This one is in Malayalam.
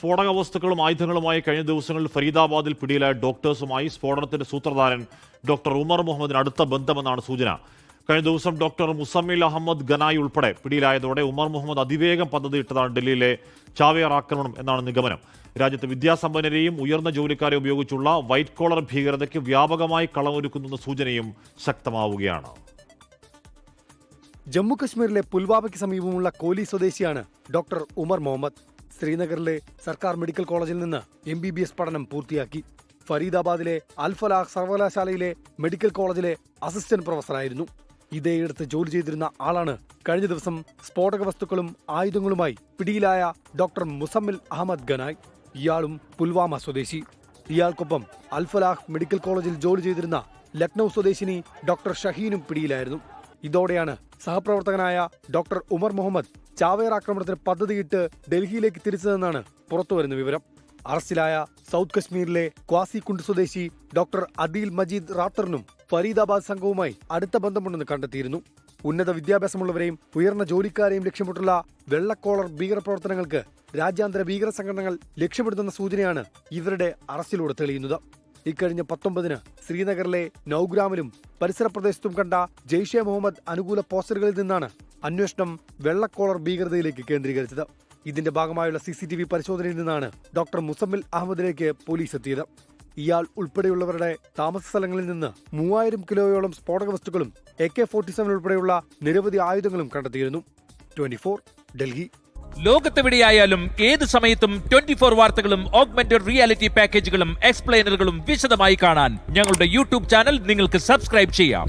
സ്ഫോടക വസ്തുക്കളും ആയുധങ്ങളുമായി കഴിഞ്ഞ ദിവസങ്ങളിൽ ഫരീദാബാദിൽ പിടിയിലായ ഡോക്ടേഴ്സുമായി സ്ഫോടനത്തിന്റെ സൂത്രധാരൻ ഡോക്ടർ ഉമർ മുഹമ്മദിന് അടുത്ത ബന്ധമെന്നാണ് സൂചന. കഴിഞ്ഞ ദിവസം ഡോക്ടർ മുസമ്മിൽ അഹമ്മദ് ഗനായി ഉൾപ്പെടെ പിടിയിലായതോടെ ഉമർ മുഹമ്മദ് അതിവേഗം പദ്ധതിയിട്ടതാണ് ഡൽഹിയിലെ ചാവേർ ആക്രമണം എന്നാണ് നിഗമനം. രാജ്യത്തെ വിദ്യാസമ്പന്നരെയും ഉയർന്ന ജോലിക്കാരെ ഉപയോഗിച്ചുള്ള വൈറ്റ് കോളർ ഭീകരതയ്ക്ക് വ്യാപകമായി കളമൊരുക്കുന്ന സൂചനയും ശക്തമാവുകയാണ്. ജമ്മുകശ്മീരിലെ പുൽവാമയ്ക്ക് സമീപമുള്ള കോലി സ്വദേശിയാണ് ഡോക്ടർ ഉമർ മുഹമ്മദ്. ശ്രീനഗറിലെ സർക്കാർ മെഡിക്കൽ കോളേജിൽ നിന്ന് MBBS പഠനം പൂർത്തിയാക്കി. ഫരീദാബാദിലെ അൽ-ഫലാഹ് സർവകലാശാലയിലെ മെഡിക്കൽ കോളേജിലെ അസിസ്റ്റന്റ് പ്രൊഫസറായിരുന്നു. ഇതേയിടത്ത് ജോലി ചെയ്തിരുന്ന ആളാണ് കഴിഞ്ഞ ദിവസം സ്ഫോടക വസ്തുക്കളും ആയുധങ്ങളുമായി പിടിയിലായ ഡോക്ടർ മുസമ്മിൽ അഹമ്മദ് ഗനായ്. ഇയാളും പുൽവാമ സ്വദേശി. ഇയാൾക്കൊപ്പം അൽ-ഫലാഹ് മെഡിക്കൽ കോളേജിൽ ജോലി ചെയ്തിരുന്ന ലക്നൌ സ്വദേശിനി ഡോക്ടർ ഷഹീനും പിടിയിലായിരുന്നു. ഇതോടെയാണ് സഹപ്രവർത്തകനായ ഡോക്ടർ ഉമർ മുഹമ്മദ് ചാവേർ ആക്രമണത്തിന് പദ്ധതിയിട്ട് ഡൽഹിയിലേക്ക് തിരിച്ചതെന്നാണ് പുറത്തുവരുന്ന വിവരം. അറസ്റ്റിലായ സൗത്ത് കശ്മീരിലെ ക്വാസികുണ്ട് സ്വദേശി ഡോക്ടർ അദീൽ മജീദ് റാത്തറിനും ഫരീദാബാദ് സംഘവുമായി അടുത്ത ബന്ധമുണ്ടെന്ന് കണ്ടെത്തിയിരുന്നു. ഉന്നത വിദ്യാഭ്യാസമുള്ളവരെയും ഉയർന്ന ജോലിക്കാരെയും ലക്ഷ്യമിട്ടുള്ള വെള്ളക്കോളർ ഭീകരപ്രവർത്തനങ്ങൾക്ക് രാജ്യാന്തര ഭീകര സംഘടനകൾ ലക്ഷ്യമിടുന്ന സൂചനയാണ് ഇവരുടെ അറസ്റ്റിലൂടെ തെളിയുന്നത്. ഇക്കഴിഞ്ഞ 19-ന് ശ്രീനഗറിലെ നൌഗ്രാമിലും പരിസര പ്രദേശത്തും കണ്ട ജെയ്ഷെ മുഹമ്മദ് അനുകൂല പോസ്റ്ററുകളിൽ നിന്നാണ് അന്വേഷണം വെള്ളക്കോളർ ഭീകരതയിലേക്ക് കേന്ദ്രീകരിച്ചത്. ഇതിന്റെ ഭാഗമായുള്ള CCTV പരിശോധനയിൽ നിന്നാണ് ഡോക്ടർ മുസമ്മിൽ അഹമ്മദിലേക്ക് പോലീസ് എത്തിയത്. ഇയാൾ ഉൾപ്പെടെയുള്ളവരുടെ താമസ സ്ഥലങ്ങളിൽ നിന്ന് 3000 കിലോയോളം സ്ഫോടക വസ്തുക്കളും AK-47 ഉൾപ്പെടെയുള്ള നിരവധി ആയുധങ്ങളും കണ്ടെത്തിയിരുന്നു. 24 ഡൽഹി. ലോകത്തെവിടെയായാലും ഏത് സമയത്തും 24 വാർത്തകളും ഓഗ്മെന്റഡ് റിയാലിറ്റി പാക്കേജുകളും എക്സ്പ്ലെയിനറുകളും വിശദമായി കാണാൻ ഞങ്ങളുടെ YouTube ചാനൽ നിങ്ങൾക്ക് സബ്സ്ക്രൈബ് ചെയ്യാം.